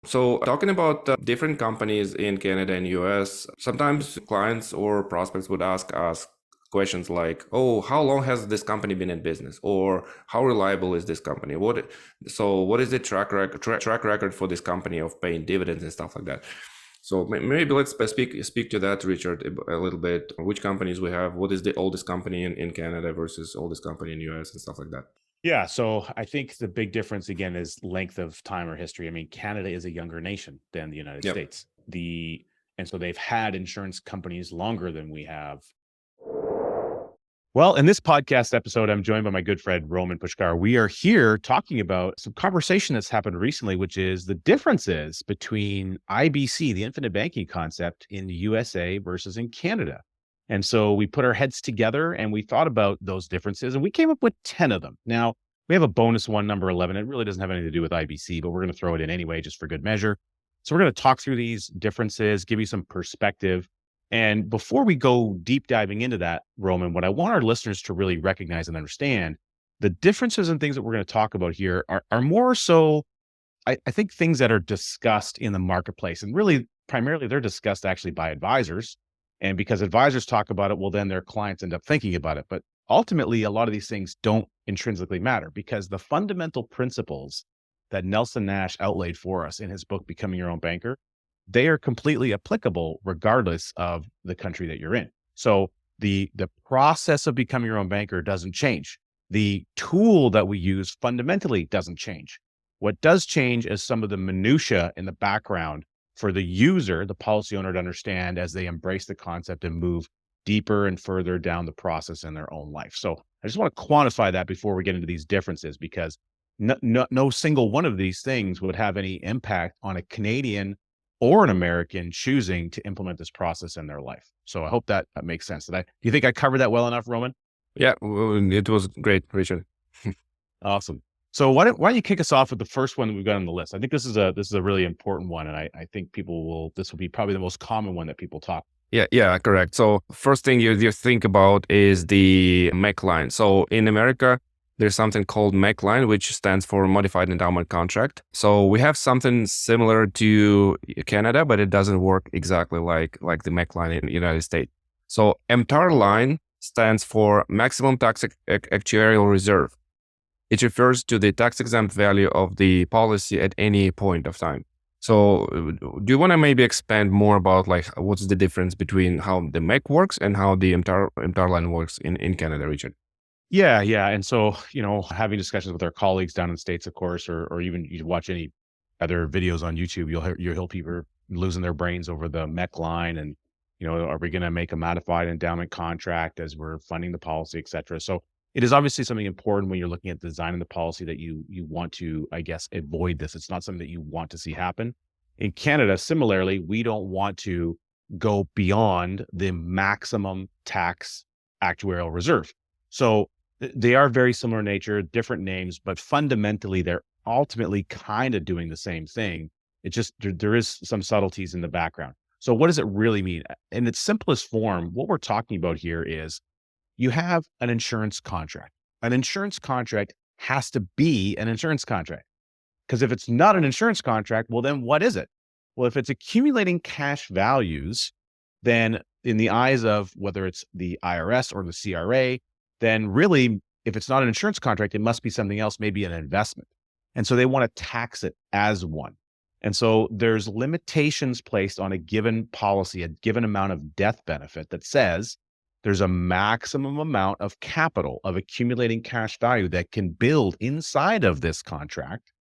So talking about different companies in Canada and US, sometimes clients or prospects would ask us questions like, "Oh, how long has this company been in business?" or "How reliable is this company?" What is the track record for this company of paying dividends and stuff like that? So maybe let's speak to that, Richard, a little bit. Which companies we have? What is the oldest company in Canada versus oldest company in US and stuff like that? Yeah, so I think the big difference again is length of time or history. I mean, Canada is a younger nation than the United Yep. States. And so they've had insurance companies longer than we have. Well, in this podcast episode, I'm joined by my good friend Roman Pushkar. We are here talking about some conversation that's happened recently, which is the differences between IBC, the infinite banking concept in the USA versus in Canada. And so we put our heads together and we thought about those differences and we came up with 10 of them. Now, we have a bonus one, number 11. It really doesn't have anything to do with IBC, but we're going to throw it in anyway, just for good measure. So we're going to talk through these differences, give you some perspective, and before we go deep diving into that, Roman, what I want our listeners to really recognize and understand the differences and things that we're going to talk about here are more so, I think, things that are discussed in the marketplace. And really, primarily, they're discussed actually by advisors. And because advisors talk about it, well, then their clients end up thinking about it. But ultimately, a lot of these things don't intrinsically matter because the fundamental principles that Nelson Nash outlaid for us in his book, Becoming Your Own Banker, they are completely applicable regardless of the country that you're in. So the process of becoming your own banker doesn't change. The tool that we use fundamentally doesn't change. What does change is some of the minutia in the background for the user, the policy owner, to understand as they embrace the concept and move deeper and further down the process in their own life. So I just want to quantify that before we get into these differences, because no single one of these things would have any impact on a Canadian or an American choosing to implement this process in their life. So I hope that makes sense. Do you think I covered that well enough, Roman? Yeah, it was great, Richard. Awesome. So why don't you kick us off with the first one that we've got on the list? I think this is a really important one, and I think this will be probably the most common one that people talk. Yeah, correct. So first thing you think about is the MEC line. So in America, there's something called MEC line, which stands for Modified Endowment Contract. So we have something similar to Canada, but it doesn't work exactly like the MEC line in the United States. So MTAR line stands for Maximum Tax Actuarial Reserve. It refers to the tax exempt value of the policy at any point of time. So do you want to maybe expand more about like what's the difference between how the MEC works and how the MTAR line works in Canada, Richard? Yeah. And so, having discussions with our colleagues down in the States, of course, or even you watch any other videos on YouTube, you'll hear people losing their brains over the MEC line and, are we going to make a modified endowment contract as we're funding the policy, et cetera. So it is obviously something important when you're looking at designing the policy that you want to, I guess, avoid this. It's not something that you want to see happen. In Canada, similarly, we don't want to go beyond the maximum tax actuarial reserve. So they are very similar in nature, different names, but fundamentally, they're ultimately kind of doing the same thing. It just, there is some subtleties in the background. So what does it really mean? In its simplest form, what we're talking about here is you have an insurance contract. An insurance contract has to be an insurance contract. Because if it's not an insurance contract, well, then what is it? Well, if it's accumulating cash values, then in the eyes of whether it's the IRS or the CRA, then really, if it's not an insurance contract, it must be something else, maybe an investment. And so they want to tax it as one. And so there's limitations placed on a given policy, a given amount of death benefit that says there's a maximum amount of capital, of accumulating cash value that can build inside of this contract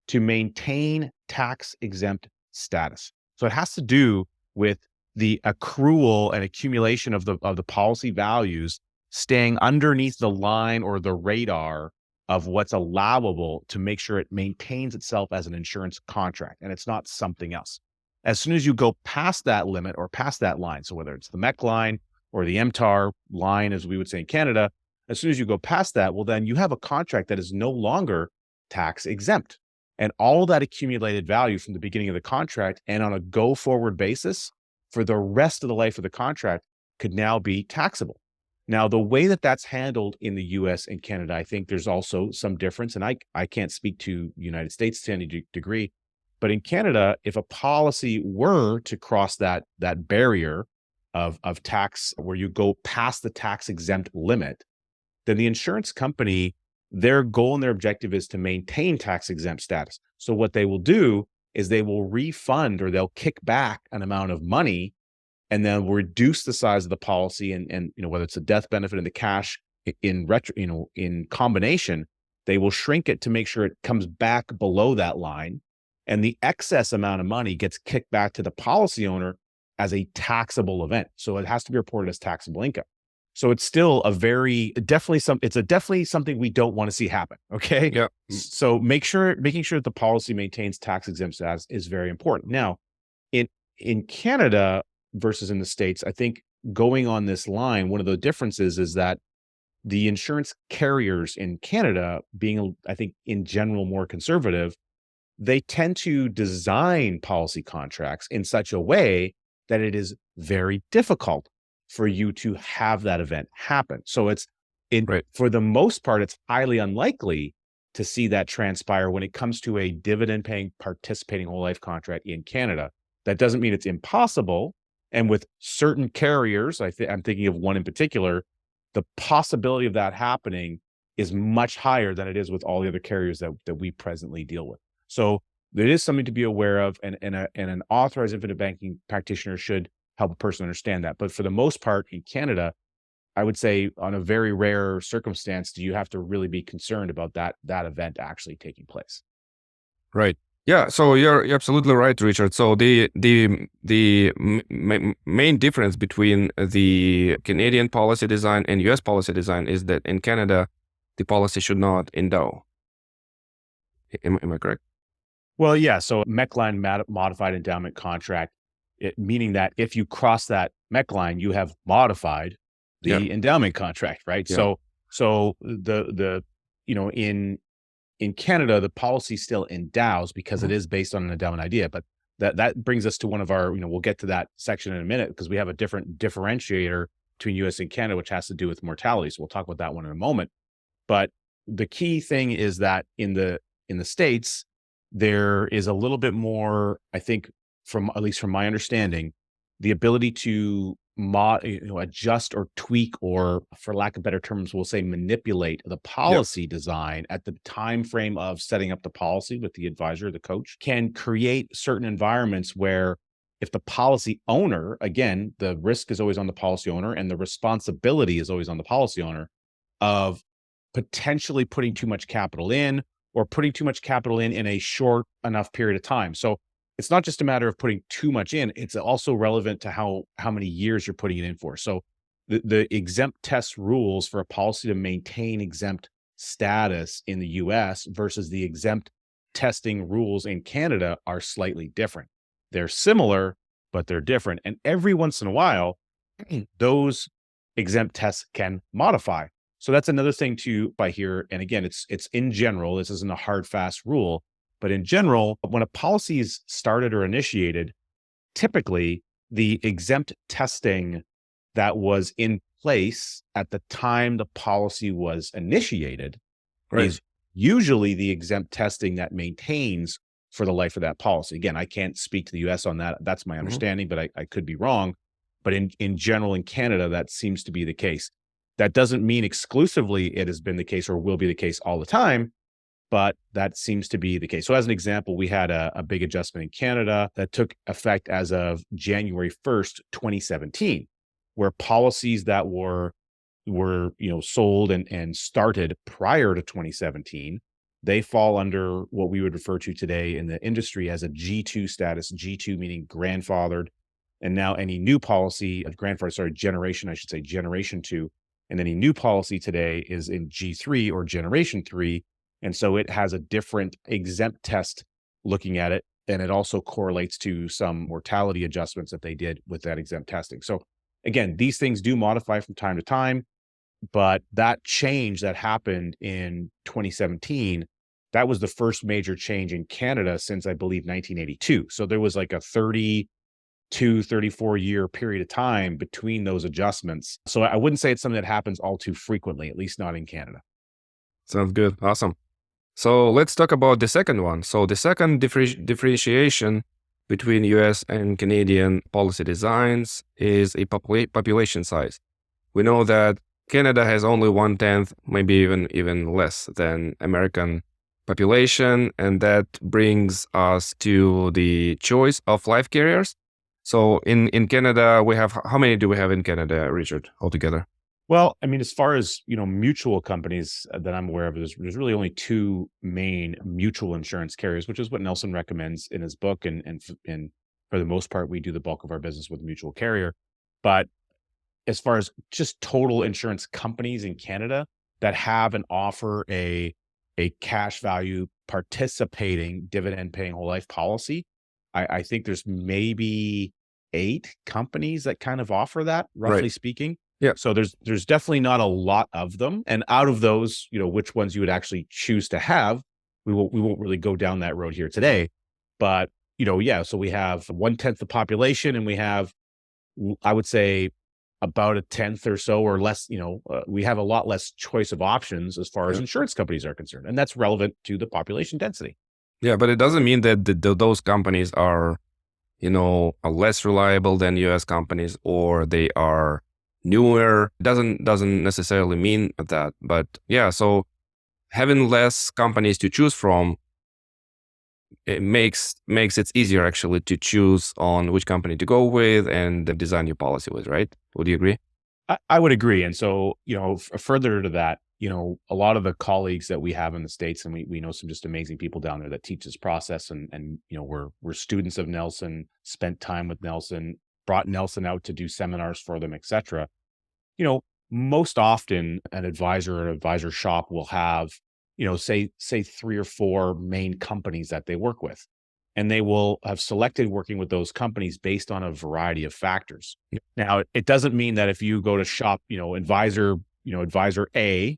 to maintain tax exempt status. So it has to do with the accrual and accumulation of the policy values staying underneath the line or the radar of what's allowable to make sure it maintains itself as an insurance contract and it's not something else. As soon as you go past that limit or past that line, so whether it's the MEC line or the MTAR line, as we would say in Canada, as soon as you go past that, well, then you have a contract that is no longer tax exempt. And all that accumulated value from the beginning of the contract and on a go forward basis for the rest of the life of the contract could now be taxable. Now, the way that that's handled in the US and Canada, I think there's also some difference. And I can't speak to the United States to any degree, But in Canada, if a policy were to cross that barrier of tax, where you go past the tax exempt limit, then the insurance company, their goal and their objective is to maintain tax exempt status. So what they will do is they will refund, or they'll kick back an amount of money, and then reduce the size of the policy, and whether it's a death benefit and the cash in combination, they will shrink it to make sure it comes back below that line, and the excess amount of money gets kicked back to the policy owner as a taxable event. So it has to be reported as taxable income. So it's still definitely something we don't want to see happen. Okay. Yeah. So making sure that the policy maintains tax exempt status is very important. Now, in Canada versus in the States, I think going on this line, one of the differences is that the insurance carriers in Canada, being, I think, in general, more conservative, they tend to design policy contracts in such a way that it is very difficult for you to have that event happen. So Right. for the most part, it's highly unlikely to see that transpire when it comes to a dividend paying participating whole life contract in Canada. That doesn't mean it's impossible. And with certain carriers, I'm thinking of one in particular, the possibility of that happening is much higher than it is with all the other carriers that we presently deal with. So there is something to be aware of, and an authorized infinite banking practitioner should help a person understand that. But for the most part in Canada, I would say on a very rare circumstance, do you have to really be concerned about that event actually taking place. Right. Yeah. So you're absolutely right, Richard. So the main difference between the Canadian policy design and US policy design is that in Canada, the policy should not endow. Am I correct? Well, yeah. So MEC line modified endowment contract, meaning that if you cross that MEC line, you have modified the endowment contract, right? Yeah. So in Canada, the policy still endows because it is based on an endowment idea. But that brings us to one of our, we'll get to that section in a minute, because we have a different differentiator between US and Canada, which has to do with mortality. So we'll talk about that one in a moment. But the key thing is that in the States, there is a little bit more, I think, at least from my understanding, the ability to adjust or tweak, or for lack of better terms, we'll say manipulate the policy design at the time frame of setting up the policy with the advisor, the coach, can create certain environments where, if the policy owner, again, the risk is always on the policy owner and the responsibility is always on the policy owner, of potentially putting too much capital in, or putting too much capital in a short enough period of time. So it's not just a matter of putting too much in, it's also relevant to how many years you're putting it in for. So the exempt test rules for a policy to maintain exempt status in the US versus the exempt testing rules in Canada are slightly different. They're similar, but they're different. And every once in a while, those exempt tests can modify. So that's another thing by here. And again, it's in general, this isn't a hard, fast rule, but in general, when a policy is started or initiated, typically the exempt testing that was in place at the time the policy was initiated is usually the exempt testing that maintains for the life of that policy. Again, I can't speak to the US on that. That's my understanding, but I could be wrong. But in general, in Canada, that seems to be the case. That doesn't mean exclusively it has been the case or will be the case all the time, but that seems to be the case. So as an example, we had a big adjustment in Canada that took effect as of January 1st, 2017, where policies that were sold and started prior to 2017, they fall under what we would refer to today in the industry as a G2 status, G2 meaning grandfathered. And now any new policy of generation 2. And any new policy today is in G3 or generation 3. And so it has a different exempt test looking at it. And it also correlates to some mortality adjustments that they did with that exempt testing. So again, these things do modify from time to time, but that change that happened in 2017, that was the first major change in Canada since, I believe, 1982. So there was like a 34 year period of time between those adjustments. So I wouldn't say it's something that happens all too frequently, at least not in Canada. Sounds good. Awesome. So let's talk about the second one. So the second differentiation between US and Canadian policy designs is a population size. We know that Canada has only 1/10, maybe even less than American population, and that brings us to the choice of life carriers. So in Canada, we have, how many do we have in Canada, Richard, altogether? Well, I mean, as far as mutual companies that I'm aware of, there's really only two main mutual insurance carriers, which is what Nelson recommends in his book, and for the most part, we do the bulk of our business with a mutual carrier. But as far as just total insurance companies in Canada that have and offer a cash value participating dividend paying whole life policy, I think there's maybe 8 companies that kind of offer that, roughly Right. speaking. Yeah. So there's definitely not a lot of them. And out of those, which ones you would actually choose to have, we won't really go down that road here today. But yeah, so we have 1/10 the population, and we have, I would say, about a tenth or so or less. We have a lot less choice of options as far as Yeah. insurance companies are concerned, and that's relevant to the population density. Yeah, but it doesn't mean that those companies are, are less reliable than US companies, or they are newer. Doesn't necessarily mean that. But yeah, so having less companies to choose from, it makes it easier actually to choose on which company to go with and design your policy with, right? Would you agree? I would agree. And so, further to that, a lot of the colleagues that we have in the States, and we know some just amazing people down there that teach this process, and we're students of Nelson, spent time with Nelson, brought Nelson out to do seminars for them, etc. You know, most often an advisor or an advisor shop will have, say 3 or 4 main companies that they work with. And they will have selected working with those companies based on a variety of factors. Yep. Now, it doesn't mean that if you go to shop, advisor A,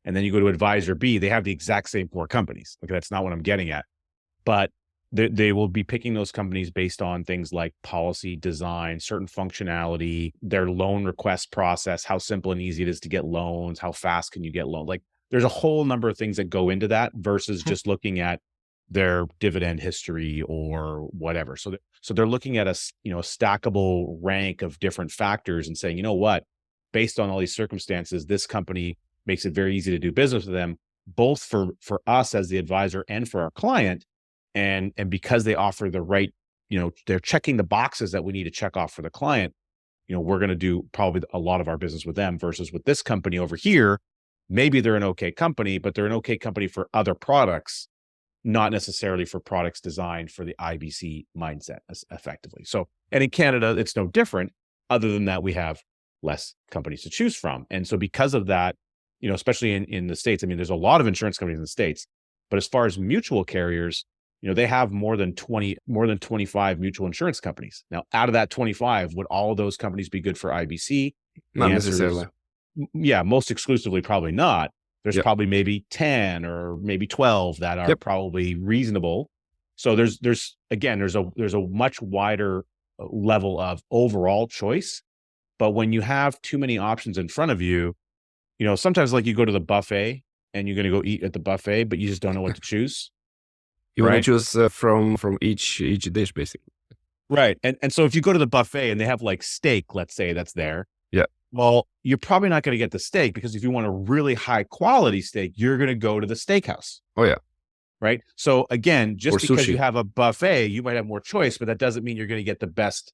and then you go to advisor B, they have the exact same 4 companies. Okay, that's not what I'm getting at. But they will be picking those companies based on things like policy design, certain functionality, their loan request process, how simple and easy it is to get loans, how fast can you get loans. Like, there's a whole number of things that go into that versus just looking at their dividend history or whatever. So they're looking at a stackable rank of different factors and saying, you know what, based on all these circumstances, this company makes it very easy to do business with them, both for us as the advisor and for our client. And because they offer the right, they're checking the boxes that we need to check off for the client, we're going to do probably a lot of our business with them versus with this company over here. Maybe they're an okay company, but they're an okay company for other products, not necessarily for products designed for the IBC mindset effectively. So, and in Canada, it's no different. Other than that, we have less companies to choose from. And so because of that, especially in the States, I mean, there's a lot of insurance companies in the States, but as far as mutual carriers, they have more than 25 mutual insurance companies. Now, out of that 25, would all of those companies be good for IBC? The Not answer is, necessarily. yeah, most exclusively, probably not. There's Yep. probably maybe 10 or maybe 12 that are Yep. probably reasonable. So there's a much wider level of overall choice. But when you have too many options in front of you, sometimes like you go to the buffet and you're going to go eat at the buffet, but you just don't know what to choose. You want to Right. choose from each dish, basically. Right. And so if you go to the buffet and they have like steak, let's say that's there. Yeah. Well, you're probably not going to get the steak, because if you want a really high quality steak, you're going to go to the steakhouse. Oh yeah. Right. So again, Or just because sushi. you have a buffet, you might have more choice, but that doesn't mean you're going to get the best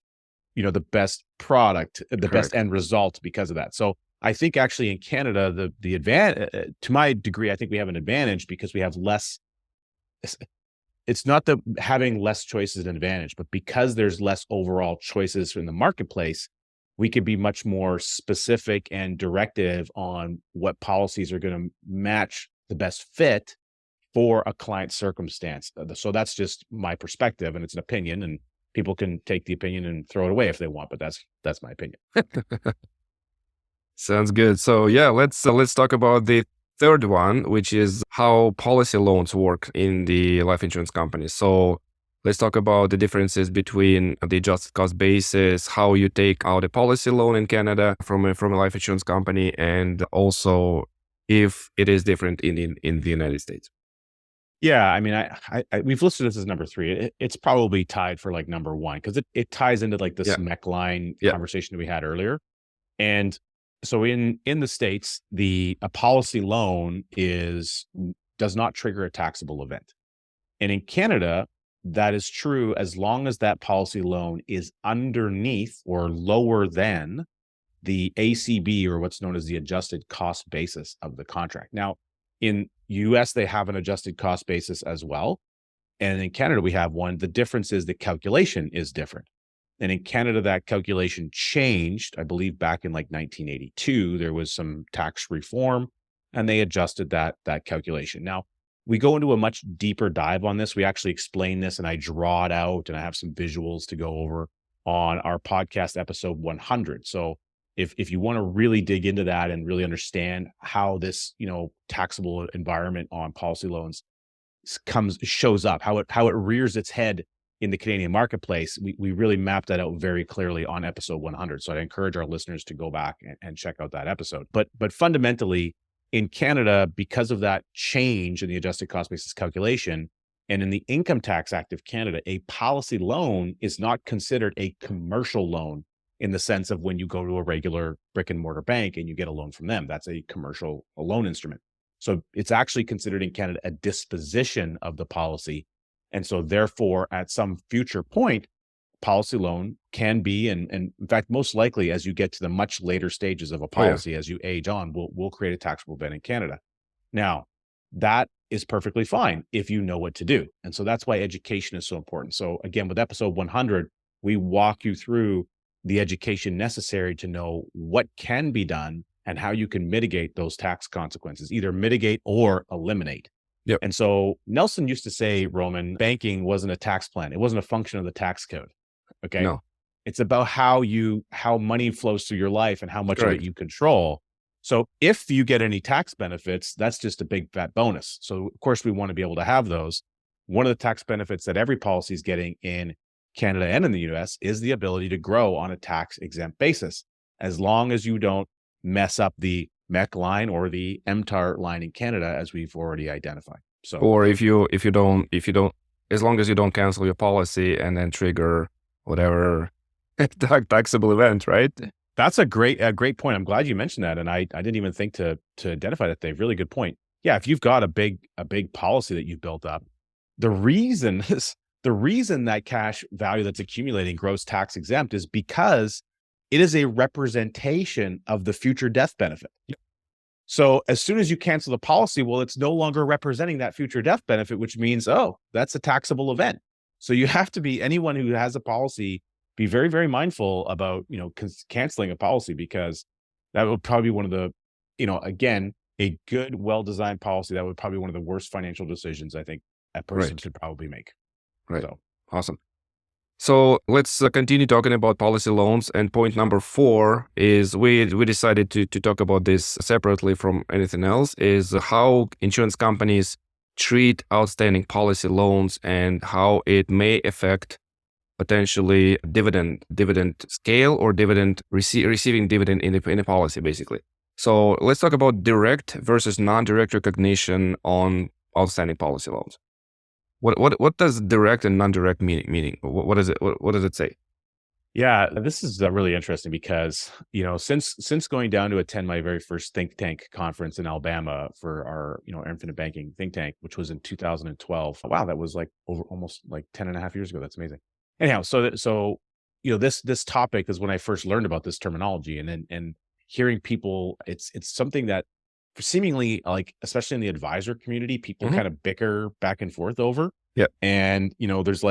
product, the best Correct. end result because of that. So I think actually in Canada, the advantage, to my degree, I think we have an advantage because we have less. It's not that having less choices is an advantage, but because there's less overall choices in the marketplace, we could be much more specific and directive on what policies are going to match the best fit for a client circumstance. So that's just my perspective, and it's an opinion, and people can take the opinion and throw it away if they want, but that's my opinion. Sounds good. So yeah, let's talk about the third one, which is how policy loans work in the life insurance companies. So let's talk about the differences between the adjusted cost basis, how you take out a policy loan in Canada from a life insurance company, and also if it is different in the United States. Yeah, I mean, we've listed this as number three. It's probably tied for like number one because it ties into like this Yeah. MEC line Yeah. conversation that we had earlier. And so in the States, a policy loan does not trigger a taxable event. And in Canada, that is true as long as that policy loan is underneath or lower than the ACB, or what's known as the adjusted cost basis of the contract. Now, in US, they have an adjusted cost basis as well. And in Canada, we have one. The difference is the calculation is different. And in Canada, that calculation changed, I believe, back in like 1982. There was some tax reform and they adjusted that calculation. Now, we go into a much deeper dive on this. We actually explain this and I draw it out and I have some visuals to go over on our podcast episode 100. So if you want to really dig into that and really understand how this, taxable environment on policy loans shows up, how it rears its head in the Canadian marketplace, we really mapped that out very clearly on episode 100. So I encourage our listeners to go back and check out that episode. But fundamentally in Canada, because of that change in the adjusted cost basis calculation, and in the Income Tax Act of Canada, a policy loan is not considered a commercial loan in the sense of when you go to a regular brick and mortar bank and you get a loan from them. That's a commercial loan instrument. So it's actually considered in Canada a disposition of the policy. And so therefore, at some future point, policy loan can be, and in fact, most likely as you get to the much later stages of a policy, as you age on, will create a taxable event in Canada. Now, that is perfectly fine if you know what to do. And so that's why education is so important. So again, with episode 100, we walk you through the education necessary to know what can be done and how you can mitigate those tax consequences, either mitigate or eliminate. Yep. And so Nelson used to say, Roman, banking wasn't a tax plan. It wasn't a function of the tax code. Okay. No. It's about how money flows through your life and how much of Correct. it you control. So if you get any tax benefits, that's just a big fat bonus. So of course we want to be able to have those. One of the tax benefits that every policy is getting in Canada and in the US is the ability to grow on a tax exempt basis, as long as you don't mess up the MEC line or the MTAR line in Canada, as we've already identified. So, or if you don't, as long as you don't cancel your policy and then trigger whatever taxable event, right? That's a great point. I'm glad you mentioned that, and I didn't even think to identify that. Dave, really good point. Yeah, if you've got a big policy that you've built up, the reason that cash value that's accumulating grows tax exempt is because it is a representation of the future death benefit. Yep. So as soon as you cancel the policy, well, it's no longer representing that future death benefit, which means, oh, that's a taxable event. So you have to be, anyone who has a policy, be very, very mindful about, canceling a policy, because that would probably be one of the, again, a good, well-designed policy, that would probably be one of the worst financial decisions I think a person should probably make. Right. So. Awesome. So let's continue talking about policy loans. And point number 4 is we decided to talk about this separately from anything else, is how insurance companies treat outstanding policy loans and how it may affect potentially dividend scale or receiving dividend in the policy, basically. So let's talk about direct versus non-direct recognition on outstanding policy loans. What does direct and non-direct meaning? What is it? What does it say? Yeah, this is really interesting because, since going down to attend my very first think tank conference in Alabama for our, infinite banking think tank, which was in 2012. Wow, that was like almost like 10 and a half years ago. That's amazing. Anyhow, so this topic is when I first learned about this terminology, and hearing people, it's something that seemingly, like, especially in the advisor community, people kind of bicker back and forth over. Yeah. And, there's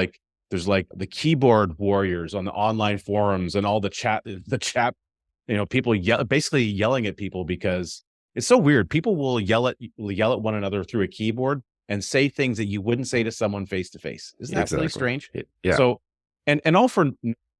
like the keyboard warriors on the online forums and all the chat, people basically yelling at people, because it's so weird. People will yell at one another through a keyboard and say things that you wouldn't say to someone face to face. Isn't that really strange? Yeah. So, and all for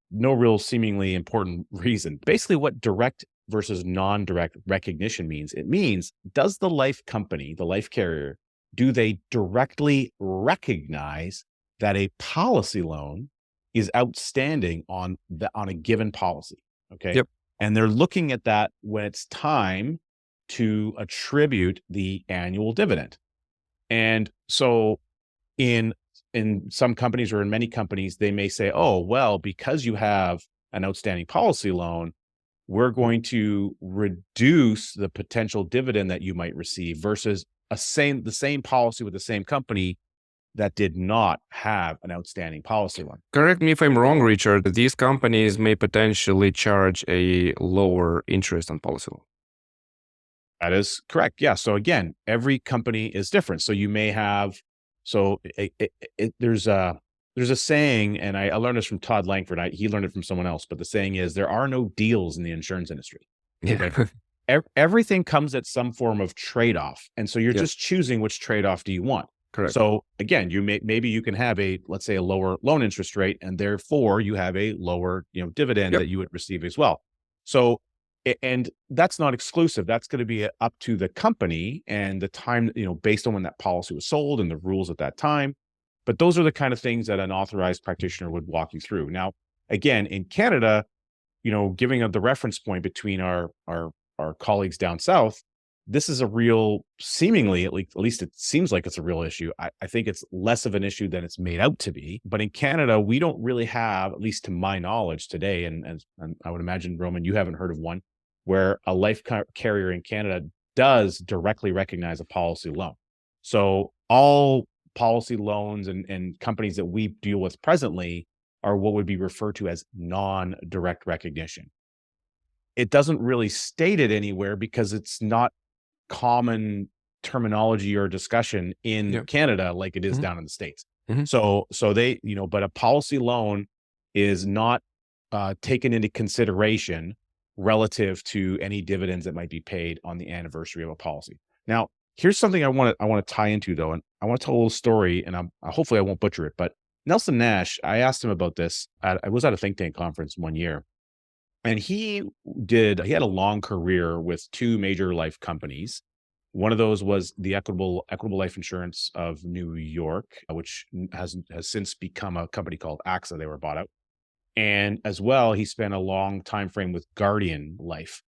no real seemingly important reason. Basically, what direct versus non-direct recognition means, it means, does the life company, the life carrier, do they directly recognize that a policy loan is outstanding on a given policy? Okay. Yep. And they're looking at that when it's time to attribute the annual dividend. And so in some companies or in many companies, they may say, oh, well, because you have an outstanding policy loan, we're going to reduce the potential dividend that you might receive versus the same policy with the same company that did not have an outstanding policy loan. Correct me if I'm wrong, Richard. These companies may potentially charge a lower interest on policy loan. That is correct. Yeah. So again, every company is different. So you may have, there's a saying, and I learned this from Todd Langford. He learned it from someone else, but the saying is there are no deals in the insurance industry. Yeah. Okay? Everything comes at some form of trade-off. And so you're just choosing which trade-off do you want. Correct. So again, maybe you can have let's say a lower loan interest rate, and therefore you have a lower, dividend that you would receive as well. So, and that's not exclusive. That's going to be up to the company and the time, based on when that policy was sold and the rules at that time. But those are the kind of things that an authorized practitioner would walk you through. Now, again, in Canada, giving the reference point between our colleagues down south, this is a real, seemingly, at least it seems like it's a real issue. I think it's less of an issue than it's made out to be. But in Canada, we don't really have, at least to my knowledge today, and I would imagine, Roman, you haven't heard of one, where a life carrier in Canada does directly recognize a policy loan. So all policy loans and companies that we deal with presently are what would be referred to as non-direct recognition. It doesn't really state it anywhere because it's not common terminology or discussion in Canada like it is down in the States. So they, but a policy loan is not taken into consideration relative to any dividends that might be paid on the anniversary of a policy. Now, here's something I want to tie into though, and I want to tell a little story, and hopefully I won't butcher it. But Nelson Nash, I asked him about this. I was at a think tank conference one year, and he had a long career with two major life companies. One of those was the Equitable Life Insurance of New York, which has since become a company called AXA. They were bought out. And as well, he spent a long time frame with Guardian Life.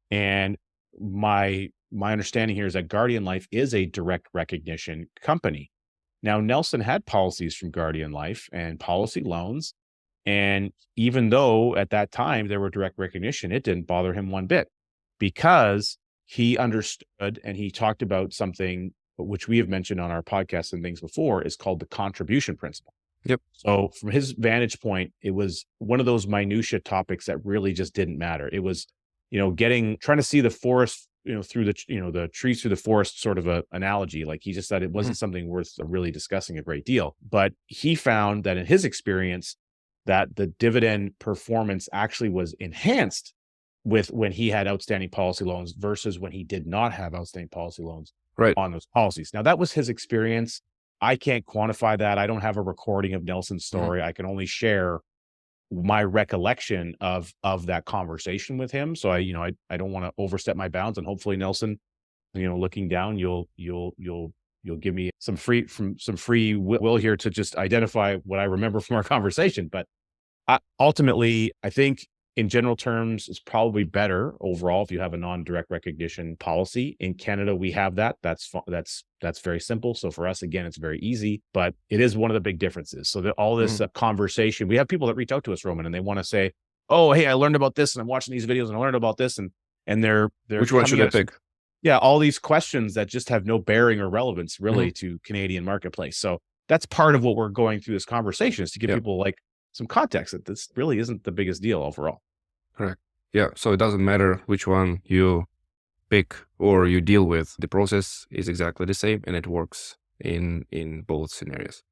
And my understanding here is that Guardian Life is a direct recognition company. Now, Nelson had policies from Guardian Life and policy loans. And even though at that time there were direct recognition, it didn't bother him one bit, because he understood, and he talked about something which we have mentioned on our podcast and things before, is called the contribution principle. Yep. So from his vantage point, it was one of those minutia topics that really just didn't matter. It was, trying to see the forest, through the trees through the forest sort of a analogy. Like, he just said it wasn't something worth really discussing a great deal. But he found that in his experience, that the dividend performance actually was enhanced with when he had outstanding policy loans versus when he did not have outstanding policy loans on those policies. Now, that was his experience. I can't quantify that. I don't have a recording of Nelson's story. I can only share my recollection of that conversation with him. So I don't want to overstep my bounds, and hopefully, Nelson, looking down, you'll give me some free will here to just identify what I remember from our conversation. But ultimately, I think in general terms, it's probably better overall if you have a non-direct recognition policy. In Canada, we have that. That's very simple. So for us, again, it's very easy, but it is one of the big differences. So that all this conversation, we have people that reach out to us, Roman, and they want to say, "Oh, hey, I learned about this, and I'm watching these videos, and I learned about this," and they're which one should I pick? Yeah, all these questions that just have no bearing or relevance really to Canadian marketplace. So that's part of what we're going through this conversation, is to give people like some context that this really isn't the biggest deal overall. Correct. Yeah. So it doesn't matter which one you pick or you deal with. The process is exactly the same, and it works in both scenarios.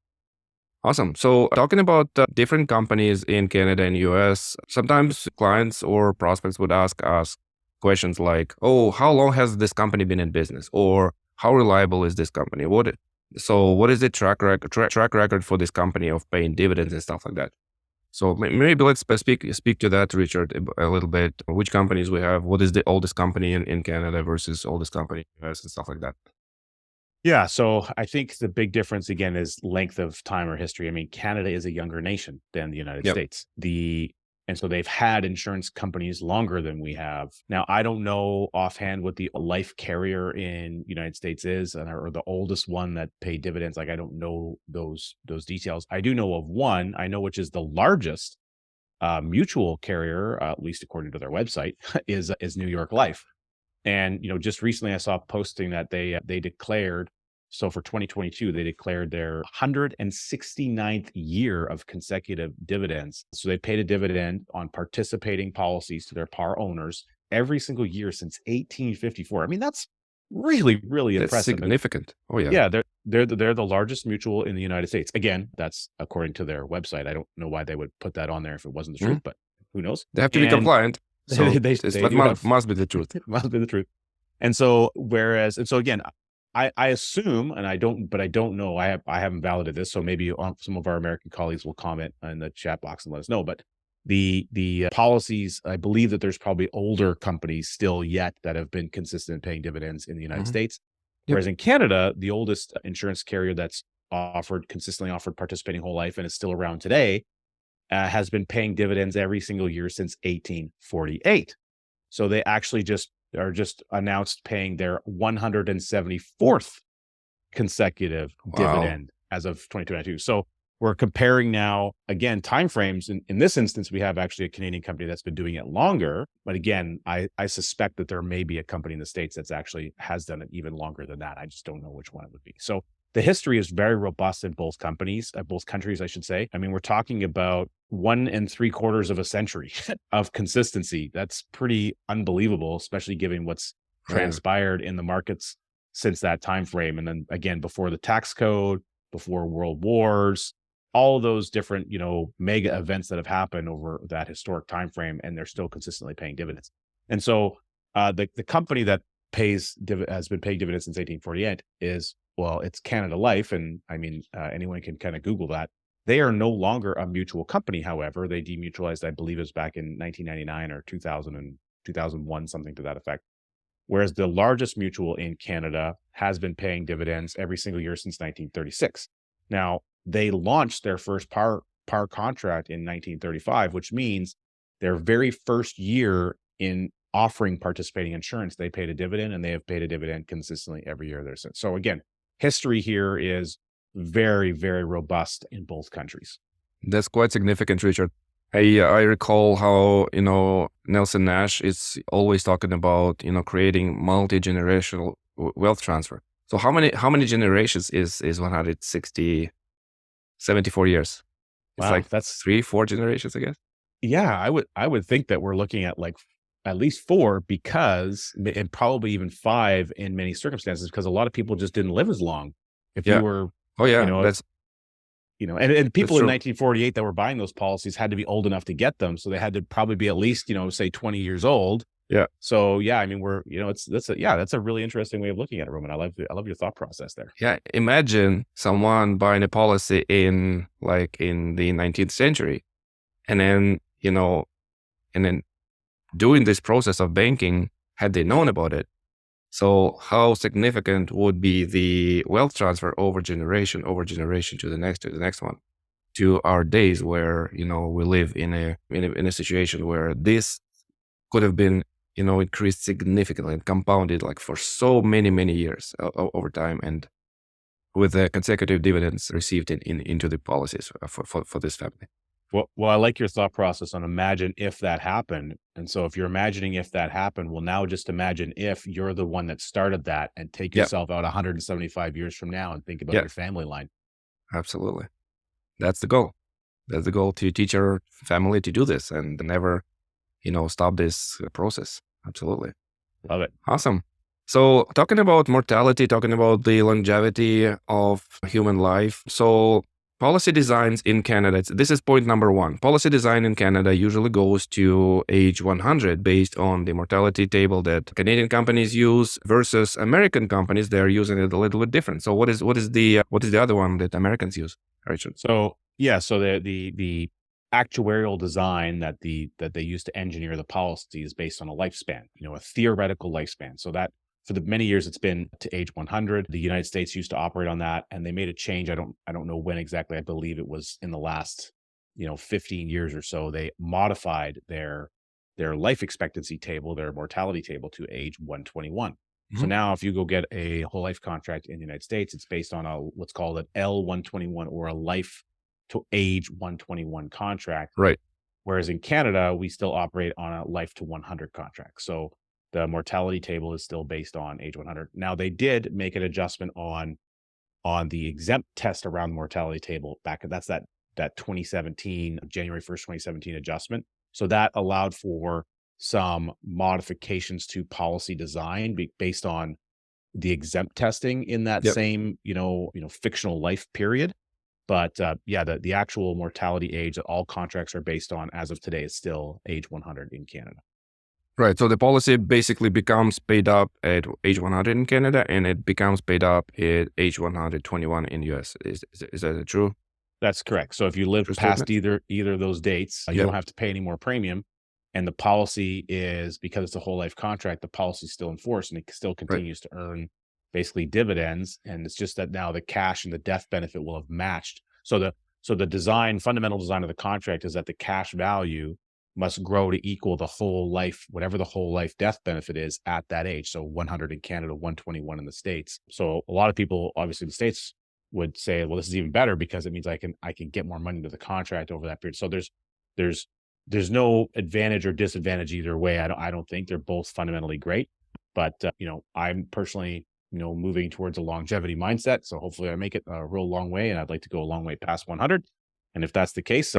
Awesome. So talking about different companies in Canada and US, sometimes clients or prospects would ask us questions like, "Oh, how long has this company been in business?" Or "How reliable is this company? What is the track record for this company of paying dividends and stuff like that?" So maybe let's speak to that, Richard, a little bit. Which companies we have? What is the oldest company in Canada versus oldest company in the US and stuff like that? Yeah. So I think the big difference, again, is length of time or history. I mean, Canada is a younger nation than the United States. And so they've had insurance companies longer than we have. Now, I don't know offhand what the life carrier in United States is, or the oldest one that paid dividends. Like, I don't know those details. I do know of one, I know, which is the largest mutual carrier, at least according to their website, is New York Life. And just recently I saw posting that they declared, so for 2022 they declared their 169th year of consecutive dividends. So they paid a dividend on participating policies to their par owners every single year since 1854. I mean, that's really, really That's impressive. significant. Oh yeah. Yeah, they're the largest mutual in the United States. Again, that's according to their website. I don't know why they would put that on there if it wasn't the truth, but who knows? They have to be And compliant. So they this do have, must be the truth. must be the truth. And so again, I assume, and I don't know, I haven't validated this, so maybe some of our American colleagues will comment in the chat box and let us know. But the policies, I believe that there's probably older companies still yet that have been consistent in paying dividends in the United States. Yep. Whereas in Canada, the oldest insurance carrier that's consistently offered participating whole life and is still around today, has been paying dividends every single year since 1848. So they actually just announced paying their 174th consecutive dividend as of 2022. So we're comparing now, again, timeframes. In this instance, we have actually a Canadian company that's been doing it longer. But again, I suspect that there may be a company in the States that's actually has done it even longer than that. I just don't know which one it would be. So the history is very robust in both countries, I should say. I mean, we're talking about 1 3/4 of a century of consistency. That's pretty unbelievable, especially given what's transpired in the markets since that time frame. And then again, before the tax code, before world wars, all those different, mega events that have happened over that historic time frame, and they're still consistently paying dividends. And so the company that has been paying dividends since 1848 is, well, it's Canada Life. And I mean, anyone can kind of Google that. They are no longer a mutual company. However, they demutualized, I believe it was back in 1999 or 2000 and 2001, something to that effect. Whereas the largest mutual in Canada has been paying dividends every single year since 1936. Now, they launched their first par contract in 1935, which means their very first year in offering participating insurance, they paid a dividend, and they have paid a dividend consistently every year there since. So again, history here is very, very robust in both countries. That's quite significant, Richard. I recall how, Nelson Nash is always talking about, creating multi-generational wealth transfer. So how many generations is 74 years? It's Wow, like that's 3-4 generations, I guess. Yeah, I would think that we're looking at like at least 4, and probably even 5 in many circumstances, because a lot of people just didn't live as long. If you were, Oh yeah, that's and people in true. 1948 that were buying those policies had to be old enough to get them, so they had to probably be at least say 20 years old. Yeah. So yeah, I mean, that's a really interesting way of looking at it, Roman. I love your thought process there. Yeah, imagine someone buying a policy in the 19th century, and then doing this process of banking had they known about it. So how significant would be the wealth transfer over generation to the next one, to our days where, we live in a situation where this could have been, increased significantly and compounded like for so many years over time, and with the consecutive dividends received into the policies for this family. Well, I like your thought process on imagine if that happened. And so if you're imagining if that happened, well, now just imagine if you're the one that started that, and take yourself out 175 years from now and think about your family line. Absolutely. That's the goal. That's the goal, to teach our family to do this and never, stop this process. Absolutely. Love it. Awesome. So talking about mortality, talking about the longevity of human life. So policy designs in Canada, this is point number 1. Policy design in Canada usually goes to age 100 based on the mortality table that Canadian companies use versus American companies. They're using it a little bit different. So what is the other one that Americans use, Richard? So the actuarial design that they use to engineer the policy is based on a lifespan, a theoretical lifespan. So that for the many years it's been to age 100. The United States used to operate on that, and they made a change. I don't know when exactly. I believe it was in the last 15 years or so, they modified their life expectancy table, their mortality table, to age 121. So now if you go get a whole life contract in the United States, it's based on what's called an L121, or a life to age 121 contract. Right. Whereas in Canada, we still operate on a life to 100 contract. So the mortality table is still based on age 100. Now, they did make an adjustment on the exempt test around the mortality table back. That's that 2017, January 1st, 2017 adjustment. So that allowed for some modifications to policy design based on the exempt testing in that same, fictional life period. But the actual mortality age that all contracts are based on as of today is still age 100 in Canada. Right. So the policy basically becomes paid up at age 100 in Canada, and it becomes paid up at age 121 in US. Is that true? That's correct. So if you live past either of those dates, you don't have to pay any more premium. And the policy is, because it's a whole life contract, the policy is still in force, and it still continues to earn basically dividends. And it's just that now the cash and the death benefit will have matched. So the fundamental design of the contract is that the cash value must grow to equal the whole life, whatever the whole life death benefit is at that age. So 100 in Canada, 121 in the States. So a lot of people, obviously in the States, would say, well, this is even better because it means I can get more money to the contract over that period. So there's no advantage or disadvantage either way. I don't think. They're both fundamentally great, but I'm personally moving towards a longevity mindset. So hopefully I make it a real long way, and I'd like to go a long way past 100. And if that's the case,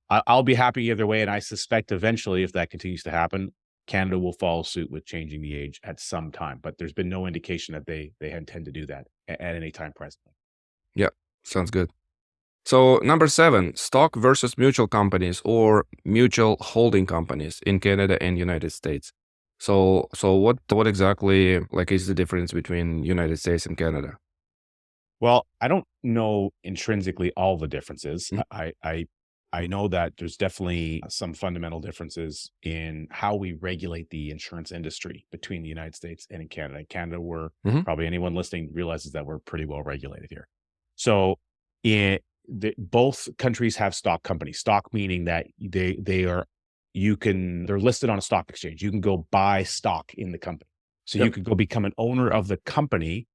I'll be happy either way. And I suspect eventually, if that continues to happen, Canada will follow suit with changing the age at some time. But there's been no indication that they intend to do that at any time presently. Yeah, sounds good. So number 7, stock versus mutual companies or mutual holding companies in Canada and United States. So what exactly is the difference between United States and Canada? Well, I don't know intrinsically all the differences. I know that there's definitely some fundamental differences in how we regulate the insurance industry between the United States and in Canada. In Canada, we're probably anyone listening realizes that we're pretty well regulated here. So both countries have stock companies. Stock meaning that they're listed on a stock exchange. You can go buy stock in the company. So you could go become an owner of the company,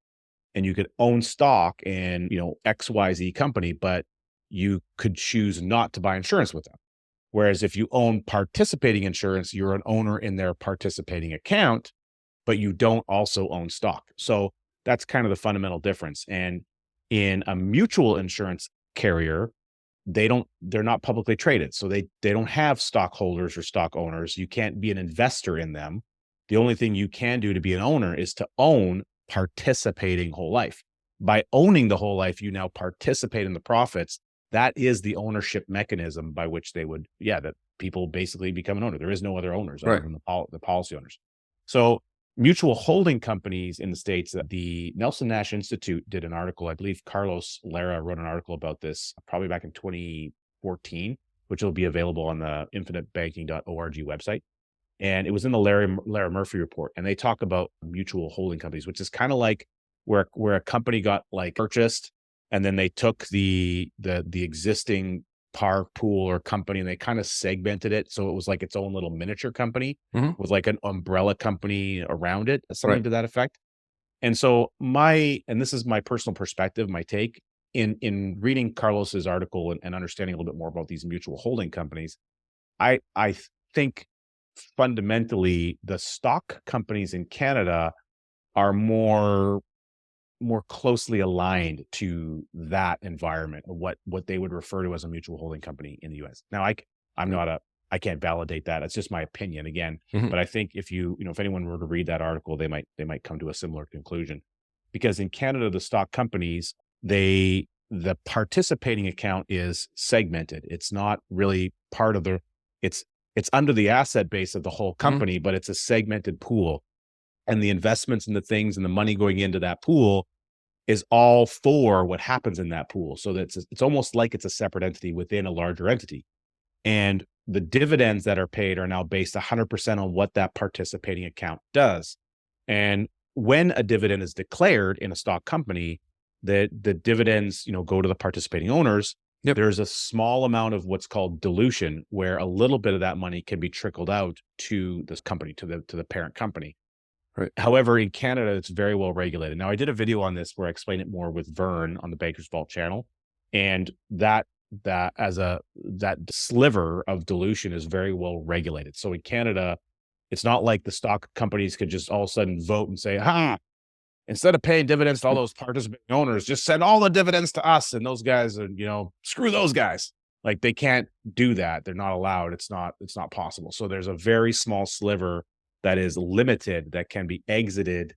and you could own stock in XYZ company, but you could choose not to buy insurance with them. Whereas if you own participating insurance, you're an owner in their participating account, but you don't also own stock. So that's kind of the fundamental difference. And in a mutual insurance carrier, they're not publicly traded. So they don't have stockholders or stock owners. You can't be an investor in them. The only thing you can do to be an owner is to own participating whole life. By owning the whole life, you now participate in the profits. That is the ownership mechanism by which that people basically become an owner. There is no other owners other than the policy owners. So mutual holding companies in the States, the Nelson Nash Institute did an article. I believe Carlos Lara wrote an article about this probably back in 2014, which will be available on the infinitebanking.org website. And it was in the Lara Murphy report. And they talk about mutual holding companies, which is kind of like where a company got purchased, and then they took the existing par pool or company, and they kind of segmented it. So it was like its own little miniature company with like an umbrella company around it, something to that effect. And so and this is my personal perspective, my take in reading Carlos's article and understanding a little bit more about these mutual holding companies. I think fundamentally the stock companies in Canada are more closely aligned to that environment, of what they would refer to as a mutual holding company in the US. Now, I can't validate that. It's just my opinion again. But I think if if anyone were to read that article, they might come to a similar conclusion. Because in Canada, the stock companies, the participating account is segmented. It's not really part of it's under the asset base of the whole company, but it's a segmented pool. And the investments and the things and the money going into that pool is all for what happens in that pool. So that it's almost like it's a separate entity within a larger entity. And the dividends that are paid are now based 100% on what that participating account does. And when a dividend is declared in a stock company, the dividends, go to the participating owners, Yep. There's a small amount of what's called dilution, where a little bit of that money can be trickled out to this company, to the parent company. Right. However, in Canada, it's very well regulated. Now, I did a video on this where I explain it more with Vern on the Bankers Vault channel, and that sliver of dilution is very well regulated. So in Canada, it's not like the stock companies could just all of a sudden vote and say, instead of paying dividends to all those participating owners, just send all the dividends to us, and those guys, and screw those guys. Like, they can't do that. They're not allowed. It's not possible. So there's a very small sliver that is limited that can be exited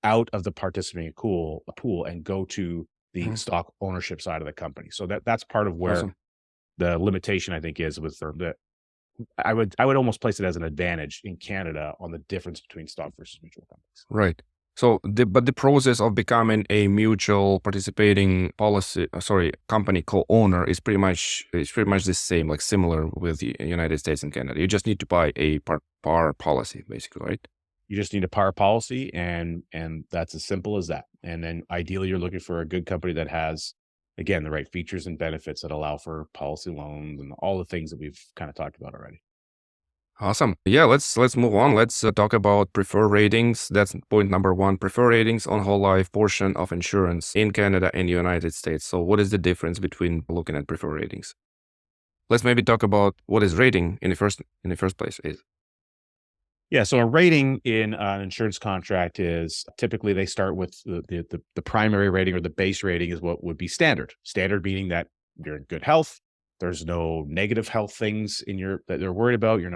out of the participating pool and go to the stock ownership side of the company. So that's part of where Awesome. the limitation, I think, is with that. I would almost place it as an advantage in Canada on the difference between stock versus mutual companies. Right. So, but the process of becoming a mutual participating company co-owner is pretty much the same, like similar with the United States and Canada. You just need to buy a par policy, basically, right? You just need a par policy, and that's as simple as that. And then ideally, you're looking for a good company that has, again, the right features and benefits that allow for policy loans and all the things that we've kind of talked about already. Awesome. Yeah, let's move on. Let's talk about preferred ratings. That's point number one. Preferred ratings on whole life portion of insurance in Canada and United States. So what is the difference between looking at preferred ratings? Let's maybe talk about what is rating in the first place is. Yeah, so a rating in an insurance contract is typically they start with the primary rating, or the base rating is what would be standard. Standard meaning that you're in good health. There's no negative health things that they're worried about. You're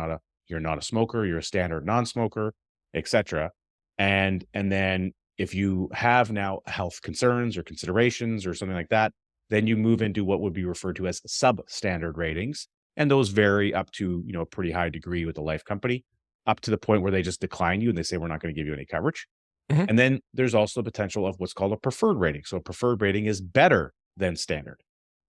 not a smoker. You're a standard non-smoker, etc. And then if you have now health concerns or considerations or something like that, then you move into what would be referred to as substandard ratings, and those vary up to a pretty high degree with the life company, up to the point where they just decline you and they say, we're not going to give you any coverage. Mm-hmm. And then there's also the potential of what's called a preferred rating. So a preferred rating is better than standard.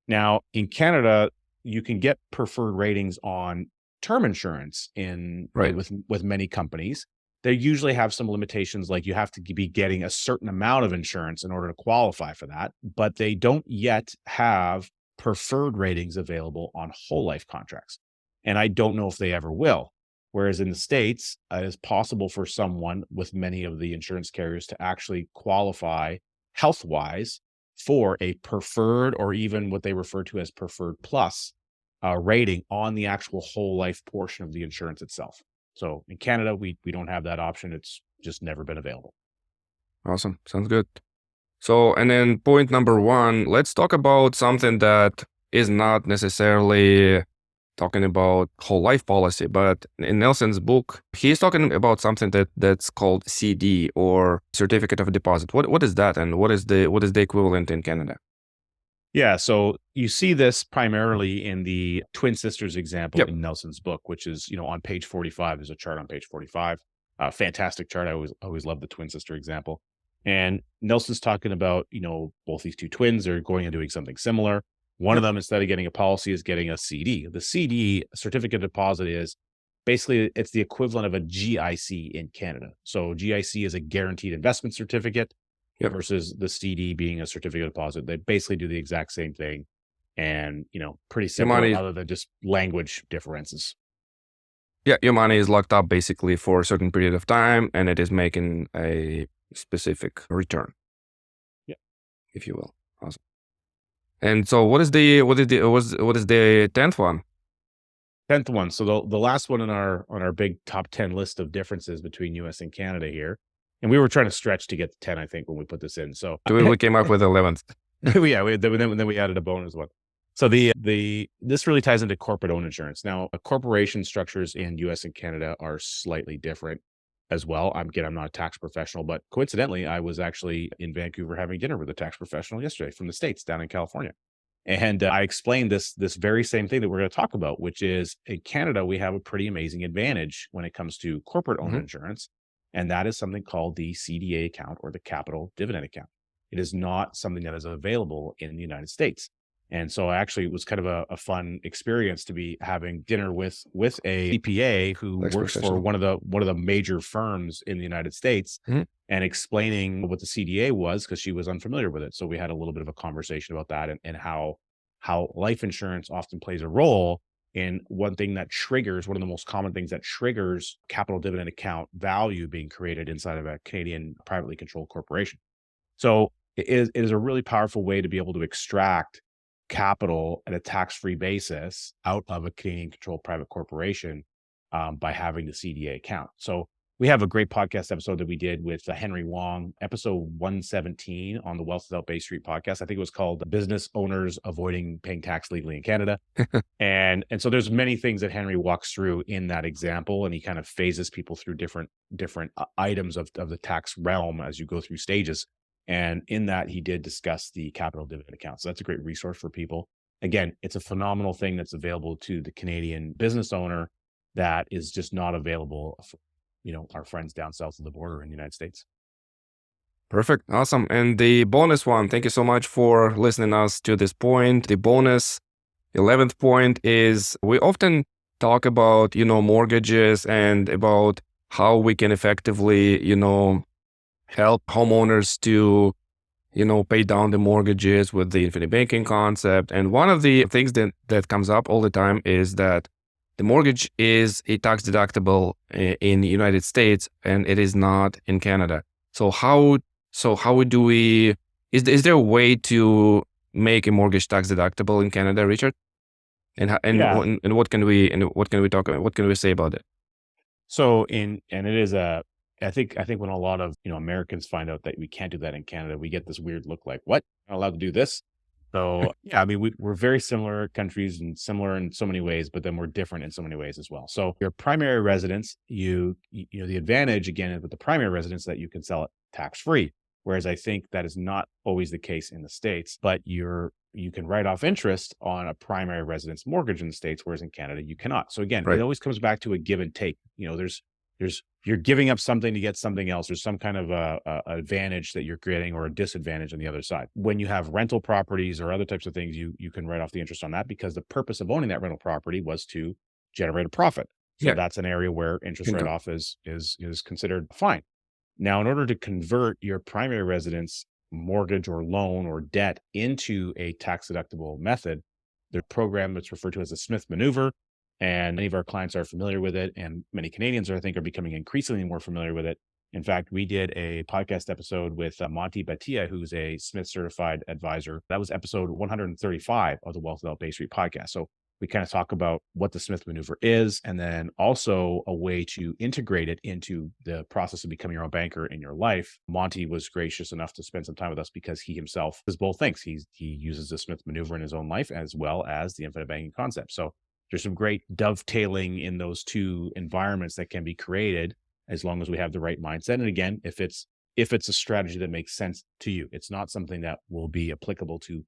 Now, in Canada, you can get preferred ratings on term insurance with many companies. They usually have some limitations, like you have to be getting a certain amount of insurance in order to qualify for that, but they don't yet have preferred ratings available on whole life contracts. And I don't know if they ever will. Whereas in the States, it is possible for someone with many of the insurance carriers to actually qualify health-wise for a preferred, or even what they refer to as preferred plus rating on the actual whole life portion of the insurance itself. So in Canada, we don't have that option. It's just never been available. Awesome. Sounds good. So, and then point number one, let's talk about something that is not necessarily talking about whole life policy, but in Nelson's book, he's talking about something that's called CD, or certificate of deposit. What is that, and what is the equivalent in Canada? Yeah, so you see this primarily in the twin sisters example in Nelson's book, which is on page 45. There's a chart on page 45. Fantastic chart. I always love the twin sister example. And Nelson's talking about both these two twins are going and doing something similar. One of them, instead of getting a policy, is getting a CD. The CD, certificate of deposit, is basically, it's the equivalent of a GIC in Canada. So GIC is a guaranteed investment certificate versus the CD being a certificate of deposit. They basically do the exact same thing, and pretty simple, other than just language differences. Yeah, your money is locked up basically for a certain period of time, and it is making a specific return. Yeah, if you will. Awesome. And so, what is the 10th one? 10th one. So the last one on our big top 10 list of differences between US and Canada here. And we were trying to stretch to get to 10, I think, when we put this in. So we came up with 11th. Yeah, then we added a bonus one. So this really ties into corporate owned insurance. Now, corporation structures in US and Canada are slightly different as well. I'm not a tax professional, but coincidentally, I was actually in Vancouver having dinner with a tax professional yesterday from the States down in California. And I explained this very same thing that we're going to talk about, which is in Canada, we have a pretty amazing advantage when it comes to corporate owned insurance. And that is something called the CDA account, or the capital dividend account. It is not something that is available in the United States. And so actually it was kind of a fun experience to be having dinner with a CPA who works for one of the major firms in the United States, and explaining what the CDA was, because she was unfamiliar with it. So we had a little bit of a conversation about that, and how how life insurance often plays a role in one of the most common things that triggers capital dividend account value being created inside of a Canadian privately controlled corporation. So it is a really powerful way to be able to extract capital at a tax-free basis out of a Canadian controlled private corporation by having the CDA account. So we have a great podcast episode that we did with Henry Wong, episode 117 on the Wealth Without Bay Street podcast. I think it was called Business Owners Avoiding Paying Tax Legally in Canada. And so there's many things that Henry walks through in that example, and he kind of phases people through different items of the tax realm as you go through stages. And in that, he did discuss the capital dividend account. So that's a great resource for people. Again, it's a phenomenal thing that's available to the Canadian business owner that is just not available for, our friends down south of the border in the United States. Perfect. Awesome. And the bonus one, thank you so much for listening us to this point. The bonus 11th point is we often talk about, mortgages and about how we can effectively, help homeowners to, pay down the mortgages with the infinite banking concept. And one of the things that comes up all the time is that the mortgage is a tax deductible in the United States, and it is not in Canada. So how do we? Is there a way to make a mortgage tax deductible in Canada, Richard? And what can we talk about? What can we say about it? So I think when a lot of Americans find out that we can't do that in Canada, we get this weird look like, what? You're not allowed to do this? So yeah, I mean, we're very similar countries and similar in so many ways, but then we're different in so many ways as well. So your primary residence, the advantage again with the primary residence that you can sell it tax free. Whereas I think that is not always the case in the States, but you can write off interest on a primary residence mortgage in the States, whereas in Canada you cannot. So again, It always comes back to a give and take. You're giving up something to get something else. There's some kind of a advantage that you're creating or a disadvantage on the other side. When you have rental properties or other types of things, you can write off the interest on that because the purpose of owning that rental property was to generate a profit. So that's an area where interest write-off is considered fine. Now, in order to convert your primary residence mortgage or loan or debt into a tax deductible method, the program that's referred to as the Smith maneuver, and many of our clients are familiar with it, and many Canadians I think are becoming increasingly more familiar with it. In fact, we did a podcast episode with Monty Batia, who's a Smith certified advisor. That was episode 135 of the Wealth Without Bay Street podcast. So we kind of talk about what the Smith maneuver is, and then also a way to integrate it into the process of becoming your own banker in your life. Monty was gracious enough to spend some time with us because he himself does both things. He uses the Smith maneuver in his own life as well as the infinite banking concept. So there's some great dovetailing in those two environments that can be created as long as we have the right mindset. And again, if it's a strategy that makes sense to you, it's not something that will be applicable to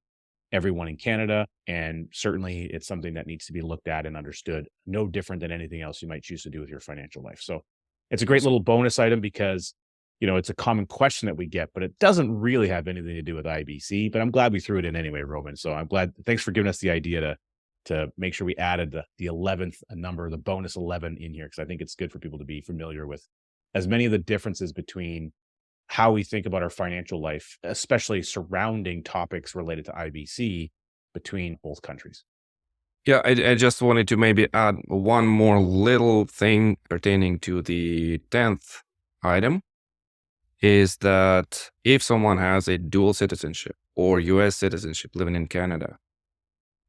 everyone in Canada. And certainly it's something that needs to be looked at and understood, no different than anything else you might choose to do with your financial life. So it's a great little bonus item because, it's a common question that we get, but it doesn't really have anything to do with IBC, but I'm glad we threw it in anyway, Roman. So I'm glad. Thanks for giving us the idea to make sure we added the 11th number, the bonus 11 in here, because I think it's good for people to be familiar with as many of the differences between how we think about our financial life, especially surrounding topics related to IBC between both countries. Yeah, I just wanted to maybe add one more little thing pertaining to the 10th item is that if someone has a dual citizenship or US citizenship living in Canada,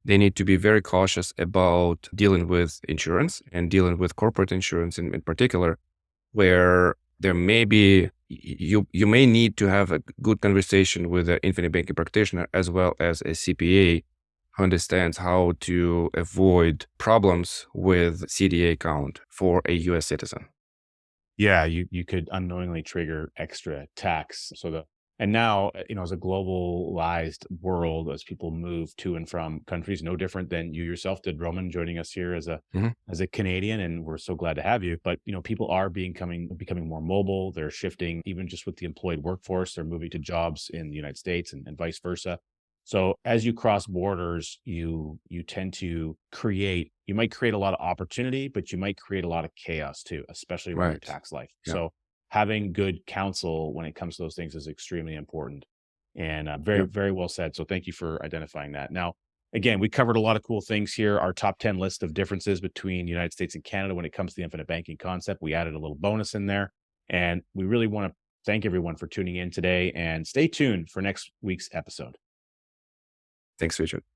they need to be very cautious about dealing with insurance and dealing with corporate insurance in particular, where there may be, you may need to have a good conversation with an infinite banking practitioner as well as a CPA who understands how to avoid problems with CDA account for a US citizen. Yeah, you could unknowingly trigger extra tax. And now, as a globalized world, as people move to and from countries, no different than you yourself did, Roman, joining us here as a Canadian, and we're so glad to have you. But people are becoming more mobile. They're shifting, even just with the employed workforce. They're moving to jobs in the United States and vice versa. So as you cross borders, you tend to you might create a lot of opportunity, but you might create a lot of chaos too, especially with your tax life. Yeah. So having good counsel when it comes to those things is extremely important, and very well said. So thank you for identifying that. Now, again, we covered a lot of cool things here. Our top 10 list of differences between the United States and Canada when it comes to the infinite banking concept. We added a little bonus in there. And we really want to thank everyone for tuning in today, and stay tuned for next week's episode. Thanks, Richard.